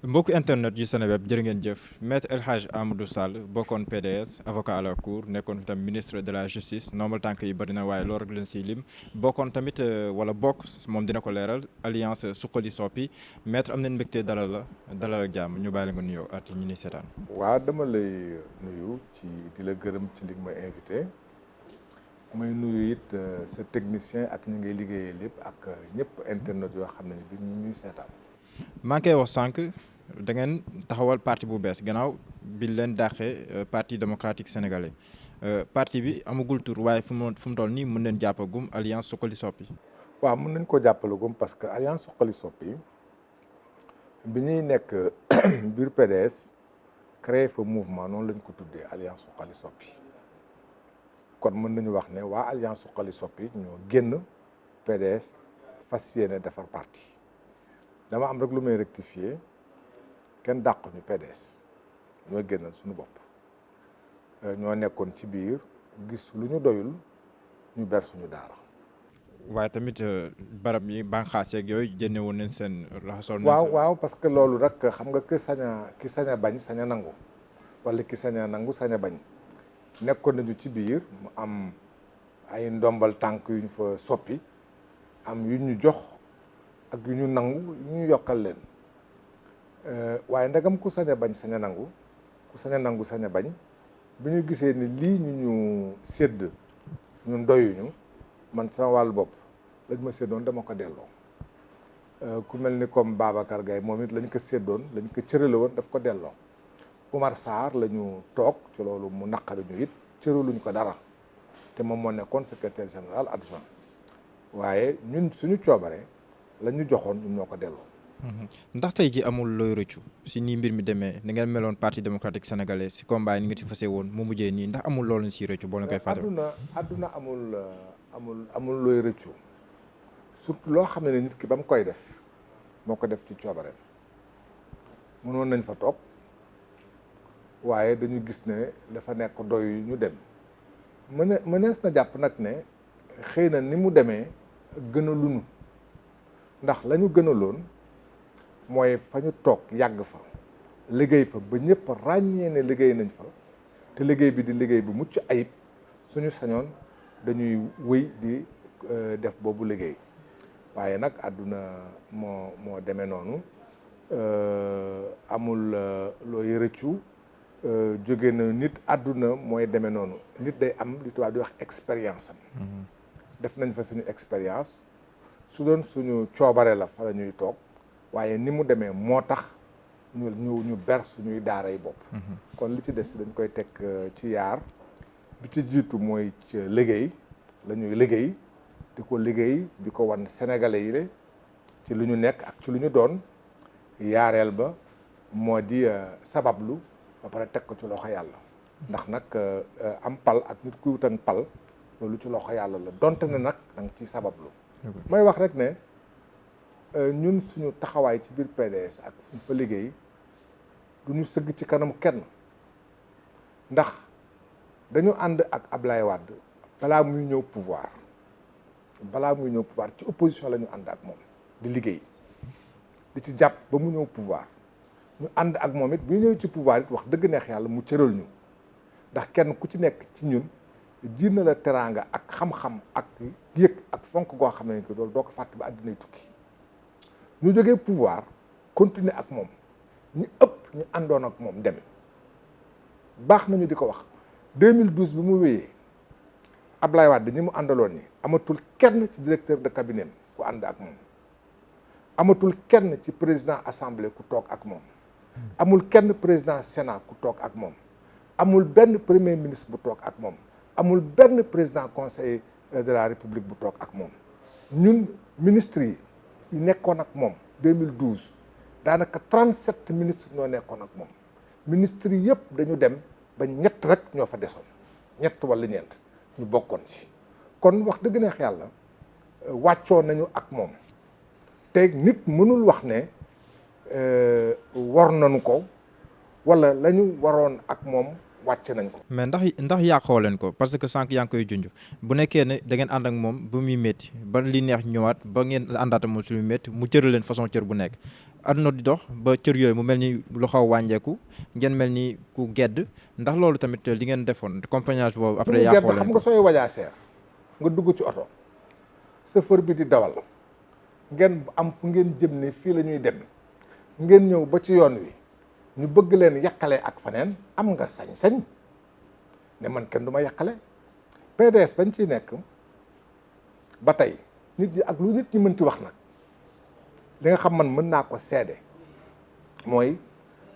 mbokku internet yu Seneweb jërë ngeen jëf maître El Hadj Amadou Sall bokkoon PDS avocat à la cour nekkoon fi tam ministre de la justice normal tànk yi bëri na waaye loolu rek leen siy lim bokkoon tamit wala bokk moom dina ko leeral alliance Suxali Soppi maître am nañ mbégte dalal ak jàmm ñu bàyyi la nga nuyoo at ñi ni seetaan. waaw dama lay nuyu ci di la gërëm ci li ma invité may nuyu it sa technicien ak ñi ngay liggéeyee lépp ak ñëpp internet yoo xam ne bi ñu ñuy seetaan. maa ngi koy wax sànq da ngeen taxawal parti bu bees gannaaw bi leen dàqee parti démocratique sénégalais parti bi amagul tur waaye fu mu toll nii mën leen jàppagum alliance Suxali Soppi. waaw mën nañ ko jàppalagum parce que alliance Suxali Soppi bi ñuy nekk biir PDS créé fa mouvement noonu lañ ko tuddee alliance Suxali Soppi kon mën nañu wax ne waa alliance Suxali Soppi ñoo génn PDS fas yéene defar parti. dama am rek lu may rectifier kenn dàqu ñu PDS ñoo génnal suñu bopp ñoo nekkoon ci biir gis lu ñu doyul ñu ber suñu daara. waaye tamit barab yi bànqaas yeeg yooyu jënne woon nañ seen raxasoon. waaw parce que loolu rek xam nga ki sañ a bañ sañ a nangu wala ki sañ a nangu sañ a bañ nekkoon nañu ci biir mu am ay ndombal tànk yu ñu fa soppi am yu ñu jox. ak yu ñu nangu yu ñu yokkal leen waaye ndegam ku sañ a bañ sañ a nangu ku sañ a nangu sañ a bañ bi ñu gisee ni lii ñu sédd ñun doyuñu man sama wàllu bopp lañ ma séddoon dama ko delloo ku mel ni comme Babacar Gaye moom it lañ ko séddoon lañ ko cërale woon daf ko delloo Oumar Sarr la ñu toog ci loolu mu naqari ñu it cëraluñ ko dara te moom moo nekkoon secrétaire général adjoint waaye ñun suñu coobare la ñu joxoon ñun ñoo ko delloo. ndax tey ji amul looy rëccu si nii mbir mi demee ni ngeen meloon parti démocratique sénégalais si combat yi ni nga ci fase woon mu mujjee nii ndax amul loolu si rëccu boo leen koy fàttali. adduna amul looy rëccu surtout loo xam ne nit ki ba mu koy def moo ko def ci coobareem mënoon nañ fa toog waaye dañu gis ne dafa nekk doy ñu dem mënees na jàpp nag ne xëy na ni mu demee gën a lunu ndax la ñu gënaloon mooy fa ñu toog yàgg fa liggéey fa ba ñëpp ràññee ne liggéey nañ fa te liggéey bi di liggéey bu mucc ayib suñu sañoon dañuy wëy di def boobu liggéey waaye nag àdduna moo demee noonu amul looy rëccu jóge na nit àdduna mooy demee noonu nit day am li tubaab di wax expérience am def nañ fa suñu expérience su doon suñu coobare la fa la ñuy toog waaye ni mu demee moo tax ñu ber suñuy daaray bopp kon li ci des dañ koy teg ci yaar bi ci jiitu mooy ci liggéey la ñuy liggéey di ko liggéey di ko wan sénégalais yi le ci lu ñu nekk ak ci lu ñu doon yaareel ba moo di sabablu ba pare teg ko ci loxo yàlla ndax nag am pal ak nit ku wutan pal loolu ci loxo yàlla la donte ne nag danga ciy sabablu may wax rek ne ñun suñu taxawaay ci biir PDS ak suñu fa liggéey du ñu sëgg ci kanam kenn ndax dañu ànd ak Ablaye Wade balaa muy ñëw pouvoir ci opposition la ñu ànd ak moom di liggéey di ci jàpp ba mu ñëw pouvoir ñu ànd ak moom it bu ñëw ci pouvoir it wax dëgg neex yàlla mu cëral ñu ndax kenn ku ci nekk ci ñun jiir na la teraanga ak xam-xam ak yëg ak fonk goo xam ne ko loolu doo ko fàtte ba àddinay tukki ñu jógee pouvoir continuer ak moom ñu ëpp ñu àndoon ak moom dem baax nañu di ko wax 2012 bi mu wéyee Ablaye Wade ñi mu àndaloon ñi amatul kenn ci directeur de cabinet ku ànd ak moom amatul kenn ci président assemblée ku toog ak moom amul kenn président sénat ku toog ak moom amul benn premier ministre bu toog ak moom amul benn président conseil de la république bu toog ak moom ñun ministres yi nekkoon ak moom 2012 daanaka 37 ministres ñoo nekkoon ak moom ministres yi yëpp dañu dem ba ñett rek ñoo fa desoon ñett wala ñeent ñu bokkoon ci kon wax dëgg neex yàlla wàccoo nañu ak moom te nit mënul wax ne war nañu ko wala la ñu waroon ak moom wàcc nañ ko. mais ndax yàqoo leen ko parce que sànq yaa ngi koy junj bu nekkee ne da ngeen ànd ak moom ba muy métti ba li neex ñëwaat ba ngeen àndaata moom su muy métti mu cëral leen façon cër bu nekk àdduna di dox ba cër yooyu mu mel ni lu xaw wàññeeku ngeen mel ni ku gedd ndax loolu tamit li ngeen defoon compagnonnage boobu après yàqoo leen xam ko nga sooy wajaa seer nga dugg ci oto chauffeur bi di dawal ngeen am fu ngeen jëm ne fii la ñuy dem ngeen ñëw ba ci yoon wi ñu bëgg leen yàqale ak faneen am nga sañ-sañ ne man kenn du ma yàqale. PDS bañ ciy nekk ba tey nit ñi ak lu nit ñi mënti wax nag li nga xam man mën naa ko seede mooy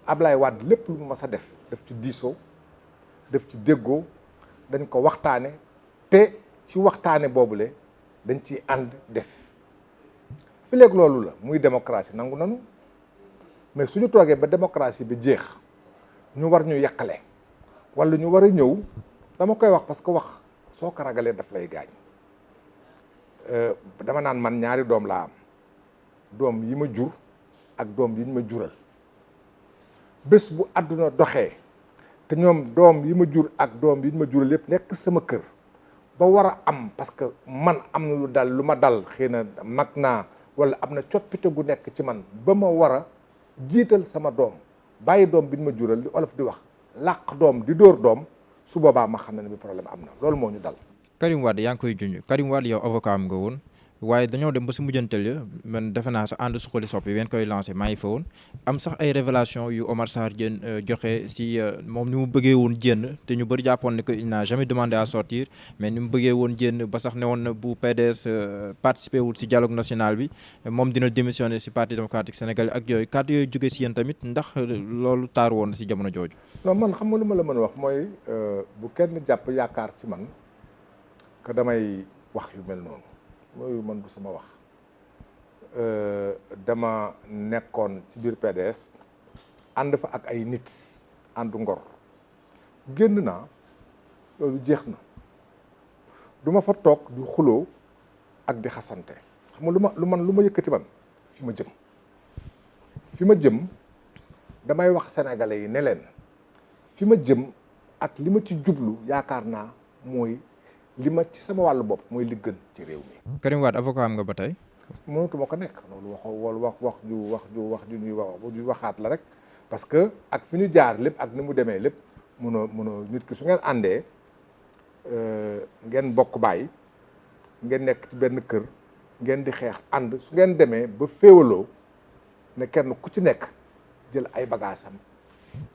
Ablaye Wade lépp lu mu mas a def ci diisoo def ci déggoo dañ ko waxtaane te ci waxtaane boobule dañ ciy ànd def fi léegi loolu la muy démocratie nangu nanu mais suñu toogee ba démocratie bi jeex ñu war ñu yàqale wala ñu war a ñëw dama koy wax parce que wax soo ko ragalee daf lay gaañ dama naan man ñaari doom laa am doom yi ma jur ak doom yi ñu ma jural bés bu àdduna doxee te ñoom doom yi ma jur ak doom yi ñu ma jural yëpp nekk sama kër ba war a am parce que man am na lu ma dal xëy na mag naa wala am na coppite gu nekk ci man ba ma war a jiital sama doom bàyyi doom bi ñu ma jural li olof di wax làq doom di dóor doom su boobaa ma xam ne bi problème am na loolu moo ñu dal. Karim Wade yaa ngi koy junj Karim Wade yow avocat am nga woon waaye dañoo dem ba si mujjantal ya man defe naa sa ànd suqali soppi ween koy lancé maa ngi fa woon am sax ay révélation yu Omar Sarr Diène joxe si moom ni mu bëggee woon jénn te ñu bëri jàppoon ne que il n'a jamais demandé à sortir mais ni mu bëggee woon jénn ba sax ne woon na bu PDS participé wul si dialogue national bi moom dina démissionner si parti démocratique sénégalais ak yooyu kàddu yooyu jóge si yéen tamit ndax loolu taar woon si jamono jooju. non man xam nga lu ma la mën a wax mooy bu kenn jàpp yaakaar ci man que damay wax yu mel noonu. mooy man du sama wax dama nekkoon ci biir PDS ànd fa ak ay nit àndu ngor génn naa loolu jeex na du ma fa toog di xuloo ak di xasante xam nga lu ma yëkkati man fi ma jëm damay wax sénégalais yi ne leen fi ma jëm ak li ma ci jublu yaakaar naa mooy li ma ci sama wàllu bopp mooy li gën ci réew mi. Karim Wade avocat am nga ba tey. mënatuma ko nekk loolu wax ju ñuy waxaat la rek parce que ak fi ñu jaar lépp ak ni mu demee lépp mënoo nit ki su ngeen àndee ngeen bokk bàyyi ngeen nekk ci benn kër ngeen di xeex ànd su ngeen demee ba féewaloo ne kenn ku ci nekk jël ay bagaasam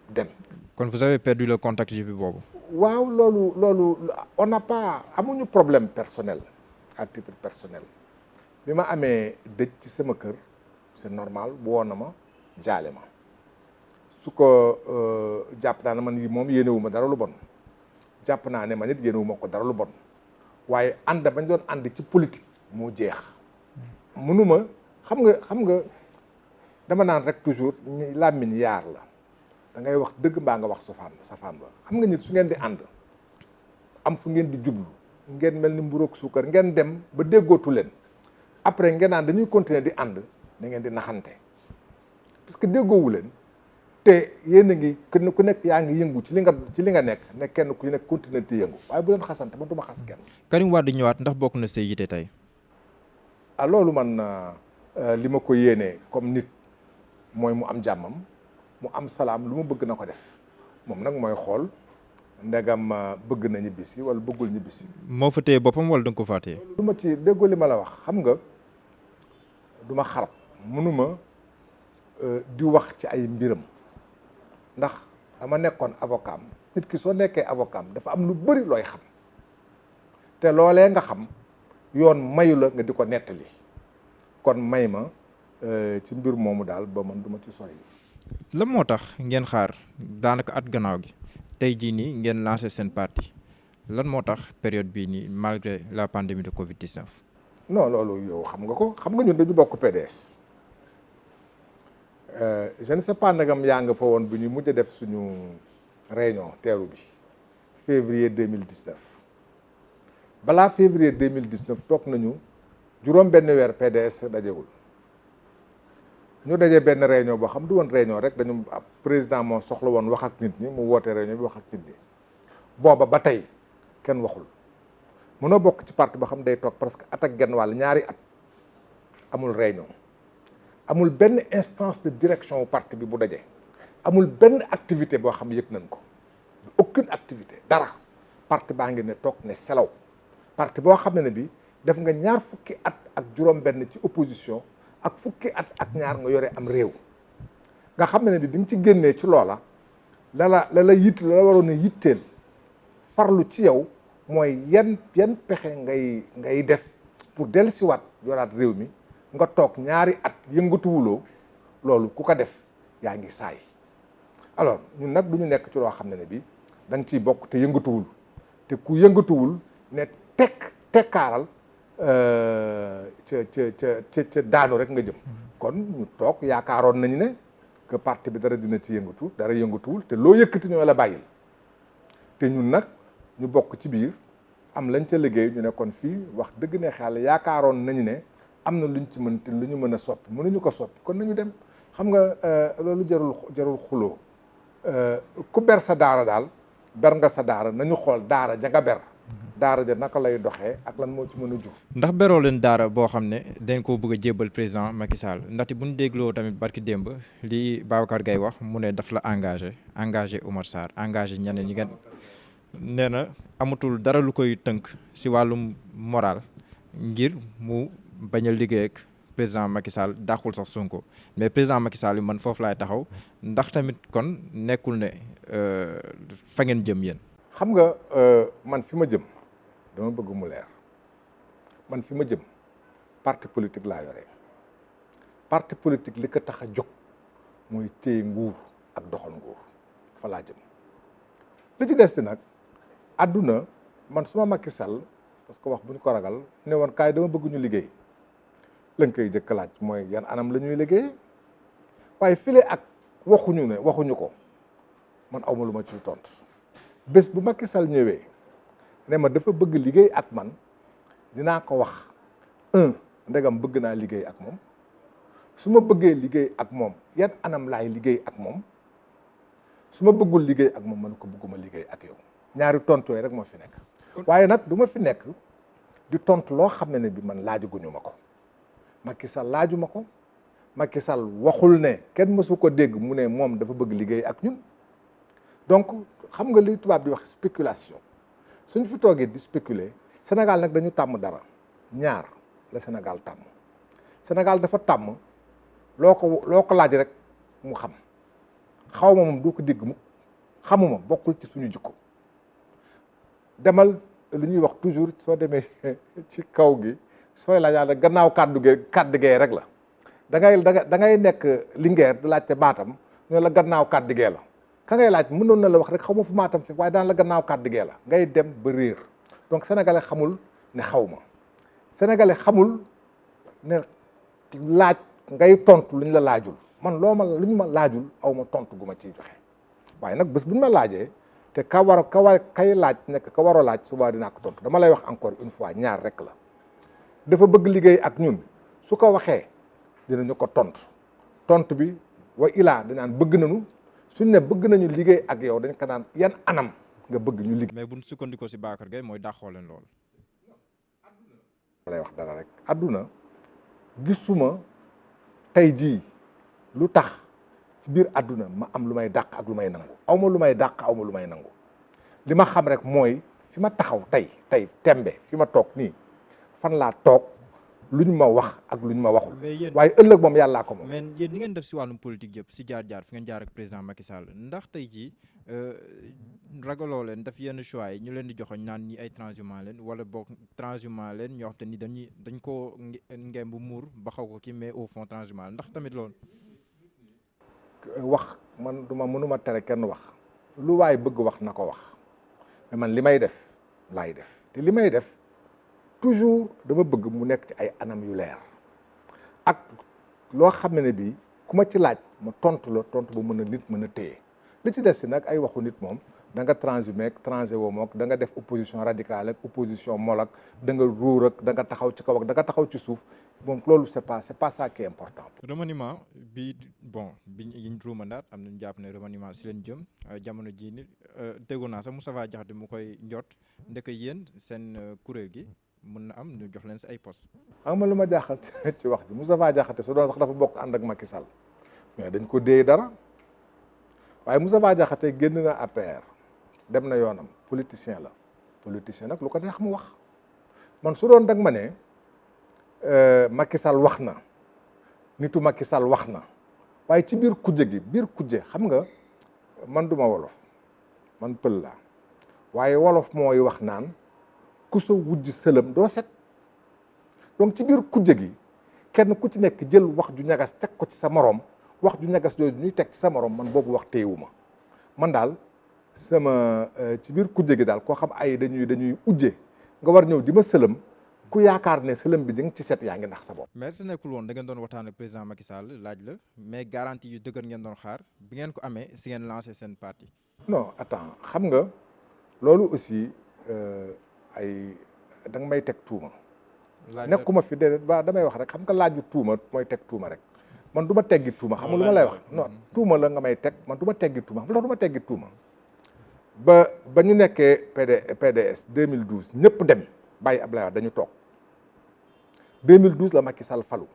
dem. kon vous avez perdu le contact depuis boobu. waaw loolu on n'a pas amuñu problème personnel à titre personnel bi ma amee dëj ci sama kër c'est normal woo na ma jaale ma su ko jàpp naa ne man moom yéenewu ma dara lu bon jàpp naa ne man it yéenewu ma ko dara lu bon waaye ànd bañ doon ànd ci politique moo jeex mënuma xam nga dama naan rek toujours làmmiñ yaar la da ngay wax dëgg mbaa nga wax safaan ba xam nga nit su ngeen di ànd am fu ngeen di jublu ngeen mel ni mburoog suukar ngeen dem ba déggootu leen après ngeen naan dañuy continuer di ànd da ngeen di naxante parce que déggoowu leen te yéen a ngi kenn ku nekk yaa ngi yëngu ci li nga nekk ne kenn ku nekk continuer di yëngu waaye bu leen xasante man du ma xas kenn. Karim Wade ñëwaat ndax bokk na say yite tey. ah loolu man li ma ko yéenee comme nit mooy mu am jàmmam mu am salaam lu mu bëgg na ko def moom nag mooy xool ndegam bëgg na ñibbisi wala bëggul ñibbisi. moo fa téye boppam wala da nga ko faa téye. du ma ci déggoo li ma la wax xam nga du ma xarab mënuma di wax ci ay mbiram ndax dama nekkoon avocat am nit ki soo nekkee avocat am dafa am lu bëri looy xam te loolee nga xam yoon mayu la nga di ko nettali kon may ma ci mbir moomu daal ba man du ma ci sori. lan moo tax ngeen xaar daanaka at gannaaw gi tey jii nii ngeen lancé seen parti lan moo tax période bii nii malgré la pandémie de Covid-19. non loolu yow xam nga ko xam nga ñun dañu bokk PDS je ne sais pas nagam yaa nga fa woon bu ñu mujj a def suñu réunion teeru bi février 2019 balaa février 2019 toog nañu juróom benn weer PDS dajewul ñu dajee benn réunion boo xam du woon réunion rek dañu président moo soxla woon wax ak nit ñi mu woote réunion bi wax ak nit ñi booba ba tey kenn waxul. mënoo bokk ci parti boo xam day toog presque at ak genn wàll ñaari at amul réunion amul benn instance de direction wu parti bi bu daje amul benn activité boo xam yëg nañ ko aucune activité dara parti baa ngi ne toog ne selaw parti boo xam ne bi def nga ñaar fukki at ak juróom benn ci opposition ak fukki at ak ñaar nga yore am réew nga xam ne bi nga ci génnee ci loola la waroon a yitteel farlu ci yow mooy yan pexe ngay def pour dellusiwaat yoraat réew mi nga toog ñaari at yëngatuwuloo loolu ku ko def yaa ngi saay alors ñun nag du ñu nekk ci loo xam ne bi da nga ciy bokk te yëngatuwul te ku yëngatuwul ne tekkaaral ca daanu rek nga jëm kon ñu toog yaakaaroon nañu ne que parti bi dara dina ci yëngatu dara yëngatuwul te loo yëkkati ñoo la bàyyil te ñun nag ñu bokk ci biir am lañ ca liggéey ñu ne kon fii wax dëgg ne xel yaakaaroon nañu ne am na luñ ci mën te lu ñu mën a soppi mënuñu ko soppi kon nañu dem xam nga loolu jarul xuloo ku ber sa daara daal ber nga sa daara nañu xool daara ja nga ber daara ja naka lay doxee ak lan moo ci mën a jur. ndax beroo leen daara boo xam ne dañ koo bëgg a jébbal président Macky Sall ndaxte bu ñu dégloo tamit barki démb li Babacar Gaye wax mu ne daf la engagé Oumar Sarr engagé ñeneen ñi ngeen nee na amatul dara lu koy tënk si wàllum moral ngir mu bañ a liggéey ak président Macky Sall dàqul sax Sonko mais président Macky Sall man foofu laay taxaw ndax tamit kon nekkul ne fa ngeen jëm yéen. xam nga man fi ma jëm dama bëgg mu leer man fi ma jëm parti politique laa yore parti politique li ko tax a jóg mooy téye nguur ak doxal nguur fa laa jëm li ci des nag àdduna man suma Macky Sall parce que wax bu ñu ko ragal ne woon kaay dama bëgg ñu liggéey lañ koy jëkk laaj mooy yan anam la ñuy liggéey waaye file ak waxuñu ko man awma lu ma ciy tontu bés bu Macky Sall ñëwee ne ma dafa bëgg liggéey ak man dinaa ko wax ndegam bëgg naa liggéey ak moom su ma bëggee liggéey ak moom yan anam laay liggéey ak moom su ma bëggul liggéey ak moom man ko bëgguma liggéey ak yow ñaari tontu yooyu rek moo fi nekk waaye nag du ma fi nekk di tontu loo xam ne bi man laajaguñu ma ko Macky Sall laaju ma ko Macky Sall waxul ne kenn mësu ko dégg mu ne moom dafa bëgg liggéey ak ñun donc xam nga li tubaab di wax spéculation suñ fi toogee di spéculer Sénégal nag dañu tàmm dara ñaar la Sénégal tàmm Sénégal dafa tàmm loo ko laaj rek mu xam xaw ma moom doo ko dégg mu xamuma bokkul ci suñu jikko demal lu ñuy wax toujours soo demee ci kaw gi sooy laajaa gannaaw kàddu gee rek la da ngay nekk Linguère di laajte Matam ñoo la gannaaw kàddu gee la ka ngay laaj mënoon na la wax rek xaw ma fu Matam fi waaye daan la gannaaw kàddu gee la ngay dem ba réer donc sénégalais xamul ne xaw ma sénégalais xamul ne laaj ngay tontu lu ñu la laajul man lu ñu ma laajul aw ma tontu gu ma ciy joxe waaye nag bés bu ñu ma laajee te kay laaj nekk ka war a laaj suba dinaa ko tontu dama lay wax encore une fois ñaar rek la dafa bëgg liggéey ak ñun su ko waxee dinañu ko tontu bi wa ilaa dañaan bëgg nañu suñ ne bëgg nañu liggéey ak yow dañ ko naan yan anam nga bëgg ñu liggéey. mais buñ sukkandikoo si Babacar Gaye mooy dàqoo leen lool. lay wax dara rek àdduna gisuma tey jii lu tax ci biir àdduna ma am lu may dàq ak lu may nangu aw ma lu may dàq aw ma lu may nangu li ma xam rek mooy fi ma taxaw tey tembe fi ma toog nii fan laa toog lu ñu ma wax ak lu ñu ma waxul. waaye ëllëg moom yàllaa ko moom. mais yéen ni ngeen def si wàllum politique yëpp si jaar-jaar fi ngeen jaar ak président Macky Sall ndax tey jii ragaloo leen daf yenn choix yi ñu leen di joxoñ naan ñi ay transhumant leen wala boog transhumant leen ñoo xam te ni dañ koo ngem bu muur ba xaw ko kii mais au fond transhumant ndax tamit loolu. wax man mënuma tere kenn wax lu waay bëgg wax na ko wax mais man li may def laay def te li may def. toujours dama bëgg mu nekk ci ay anam yu leer ak loo xam ne bii ku ma ci laaj ma tontu la tontu ba nit mën a téye li ci des si nag ay waxu nit moom da nga transhumé ak transhé woo mook da nga def opposition radicale ak opposition mol ak da nga ruur ak da nga taxaw ci kaw ak da nga taxaw ci suuf bon loolu c'est pas ça qui est important. remaniement bi bon bi ñu ruumandaat am nañu jàpp ne remaniement si leen jëm jamono jii ni déggoon naa sax Moustapha Diakhaté mu koy njot ndek yéen seen kuréel gi mën na am ñu jox leen si ay poste. xam nga lu ma jaaxal ci wax ji Moustapha Diakhaté su doon sax dafa bokk ànd ak Macky Sall mais dañ ko déey dara waaye Moustapha Diakhaté génn na APR dem na yoonam politicien la politicien nag lu ko neex mu wax man su doon dag ma ne Macky Sall wax na nitu Macky Sall wax na waaye ci biir kujje gi biir kujje xam nga man duma wolof man pël la waaye wolof mooy wax naan ku sa wujj sëlëm doo set donc ci biir kujje gi kenn ku ci nekk jël wax ju ñagas teg ko ci sa morom wax ju ñagas jooju ñuy teg ci sa morom man boobu wax téewuma man daal sama ci biir kujje gi daal koo xam ay dañuy ujje nga war ñëw di ma sëlëm ku yaakaar ne sëlëm bi di nga ci set yaa ngi ndax sa bopp. mais su nekkul woon da ngeen doon waxtaan ak président Macky Sall laaj la mais garantie yu dëgër ngeen doon xaar bi ngeen ko amee si ngeen lancé seen parti. non attends xam nga loolu aussi ay da nga may teg tuuma. nekkuma fi déedéet ba damay wax rek xam nga laaju tuuma mooy teg tuuma rek man du ma teggi tuuma xam nga lu ma lay wax non tuuma la nga may teg man du ma teggi tuuma xam nga du ma teggi tuuma ba ñu nekkee PDS 2012 ñëpp dem bàyyi Abdoulaye Wade dañu toog 2012 la Macky Sall falu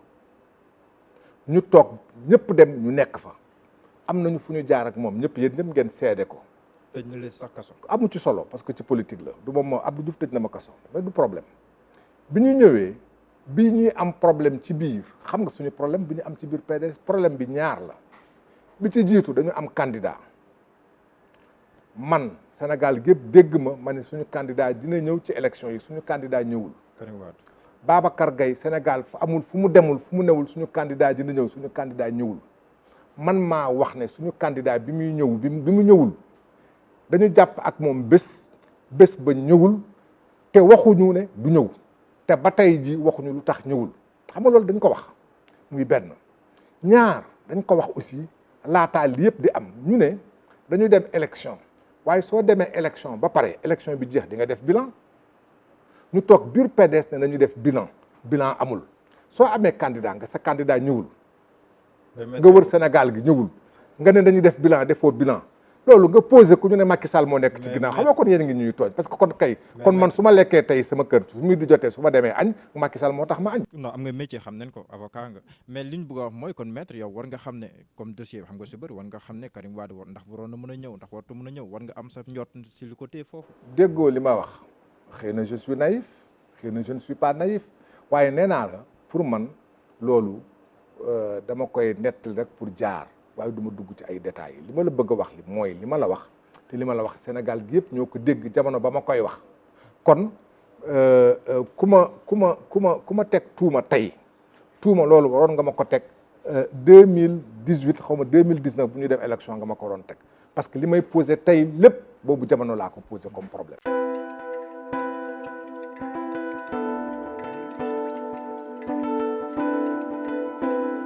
ñu toog ñëpp dem ñu nekk fa am nañu fu ñu jaar ak moom ñëpp yéen ñëpp ngeen seede ko. tëj na leen sax kaso. amu ci solo parce que ci politique la du moom moo Abdou Diouf tëj na ma kaso mais du problème bi ñu ñëwee bi ñuy am problème ci biir xam nga suñu problème bi ñu am ci biir PDS problème bi ñaar la bi ci jiitu dañu am candidat man Sénégal gépp dégg ma ne suñu candidat dina ñëw ci élection yi suñu candidat ñëwul. Babacar Gaye Sénégal fu amul fu mu demul fu mu newul suñu candidat dina ñëw suñu candidat ñëwul man maa wax ne suñu candidat bi muy ñëw bi mu ñëwul dañu jàpp ak moom bés ba ñëwul te waxuñu ne du ñëw te ba tey ji waxuñu lu tax ñëwul xam nga loolu dañ ko wax muy benn ñaar dañ ko wax aussi laataa li yëpp di am ñu ne dañu dem élection waaye soo demee élection ba pare élection bi jeex di nga def bilan ñu toog biir PDS ne nañu def bilan amul soo amee candidat nga sa candidat ñëwul nga wër Sénégal gi ñëwul nga ne dañuy def bilan defoo bilan loolu nga posé ku ñu ne Macky Sall moo nekk ci ginnaaw xam nga kon yéen ngi ñuy tooñ parce que kon man su ma lekkee tey sama kër su muy di jotee su ma demee añ Macky Sall moo tax ma añ. non am nga métier xam nañ ko avocat nga mais liñ bëgg a wax mooy kon maître yow war nga xam ne comme dossier bi xam nga si bëri war nga xam ne Karim Wade ndax waroon na mën a ñëw ndax wartu mën a ñëw war nga am sa njort si li ko téye foofu. déggoo li ma wax xëy na je suis naïf xëy na je ne suis pas naïf waaye nee naa la pour man loolu dama koy nettali rek pour jaar waaye du ma dugg ci ay détails li ma la bëgg a wax li mooy li ma la wax te li ma la wax Sénégal gi yëpp ñoo ko dégg jamono ba ma koy wax kon ku ma teg tuuma tey tuuma loolu waroon nga ma ko teg 2018 xaw ma 2019 bu ñu dem élection nga ma ko waroon teg parce que li may posé tey lépp boobu jamono laa ko posé comme problème